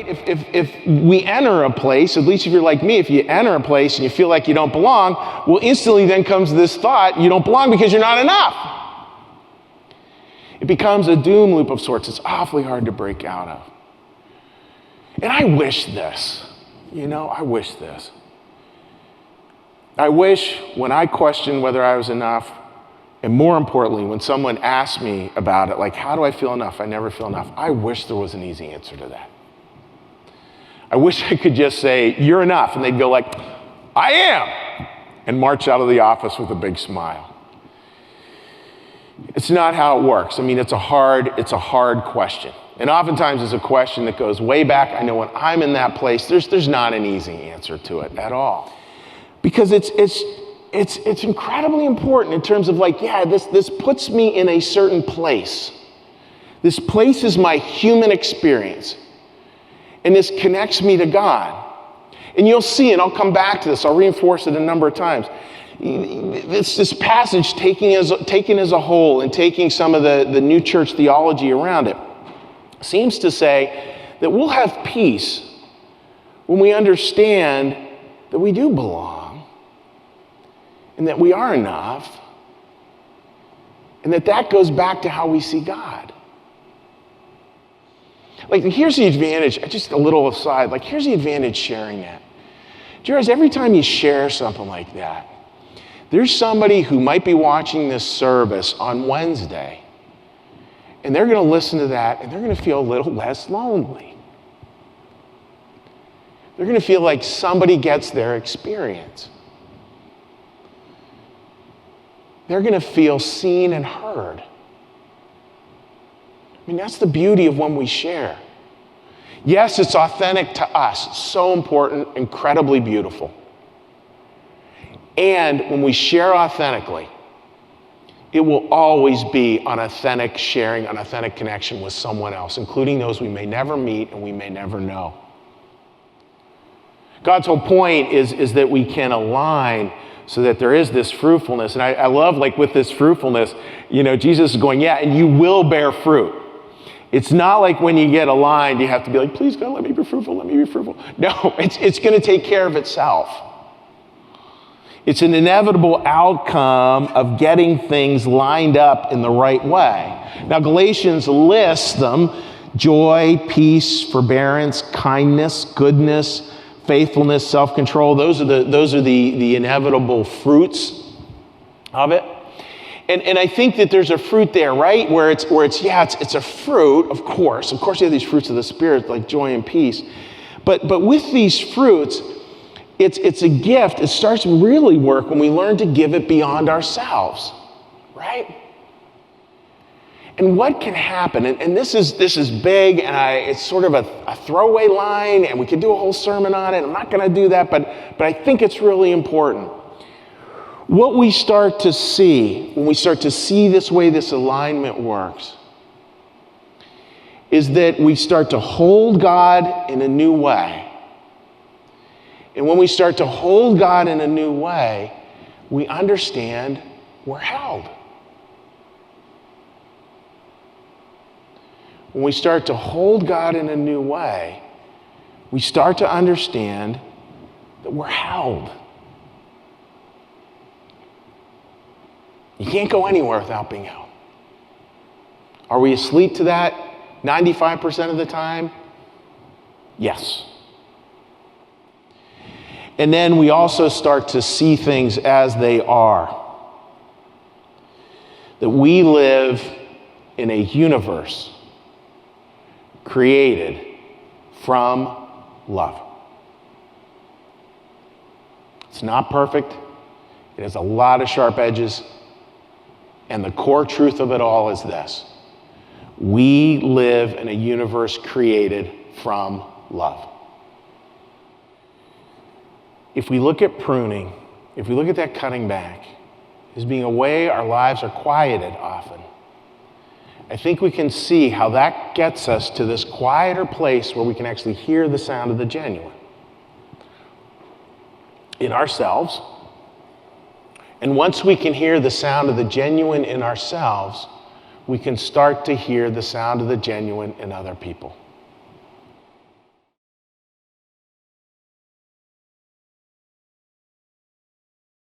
If we enter a place, at least if you're like me, if you enter a place and you feel like you don't belong, well, instantly then comes this thought, you don't belong because you're not enough. It becomes a doom loop of sorts. It's awfully hard to break out of. And I wish this. I wish this. I wish when I questioned whether I was enough, and more importantly, when someone asked me about it, like, how do I feel enough? I never feel enough. I wish there was an easy answer to that. I wish I could just say, you're enough. And they'd go like, I am. And march out of the office with a big smile. It's not how it works. I mean, it's a hard question. And oftentimes it's a question that goes way back. I know when I'm in that place, there's not an easy answer to it at all. Because it's incredibly important in terms of like, yeah, this puts me in a certain place. This place is my human experience. And this connects me to God. And you'll see, and I'll come back to this, I'll reinforce it a number of times. This passage taken as a whole and taking some of the new church theology around it seems to say that we'll have peace when we understand that we do belong and that we are enough and that goes back to how we see God. Like, here's the advantage, just a little aside, like, here's the advantage sharing that. Do you realize every time you share something like that, there's somebody who might be watching this service on Wednesday, and they're going to listen to that, and they're going to feel a little less lonely. They're going to feel like somebody gets their experience. They're going to feel seen and heard. I mean, that's the beauty of when we share. Yes, it's authentic to us. So important, incredibly beautiful. And when we share authentically, it will always be an authentic sharing, an authentic connection with someone else, including those we may never meet and we may never know. God's whole point is that we can align so that there is this fruitfulness. And I love, like, with this fruitfulness, Jesus is going, yeah, and you will bear fruit. It's not like when you get aligned, you have to be like, please, God, let me be fruitful, let me be fruitful. No, it's going to take care of itself. It's an inevitable outcome of getting things lined up in the right way. Now, Galatians lists them: joy, peace, forbearance, kindness, goodness, faithfulness, self-control. Those are the inevitable fruits of it. And I think that there's a fruit there, right? Where it's a fruit, of course. Of course you have these fruits of the Spirit, like joy and peace. But with these fruits, it's a gift. It starts to really work when we learn to give it beyond ourselves, right? And what can happen, and this is big, and it's sort of a throwaway line, and we could do a whole sermon on it. I'm not going to do that, but I think it's really important. What we start to see, when we start to see this way this alignment works, is that we start to hold God in a new way. And when we start to hold God in a new way, we understand we're held. When we start to hold God in a new way, we start to understand that we're held. You can't go anywhere without being held. Are we asleep to that 95% of the time? Yes. And then we also start to see things as they are. That we live in a universe created from love. It's not perfect. It has a lot of sharp edges. And the core truth of it all is this: we live in a universe created from love. If we look at pruning, if we look at that cutting back as being a way our lives are quieted often, I think we can see how that gets us to this quieter place where we can actually hear the sound of the genuine in ourselves. And once we can hear the sound of the genuine in ourselves, we can start to hear the sound of the genuine in other people.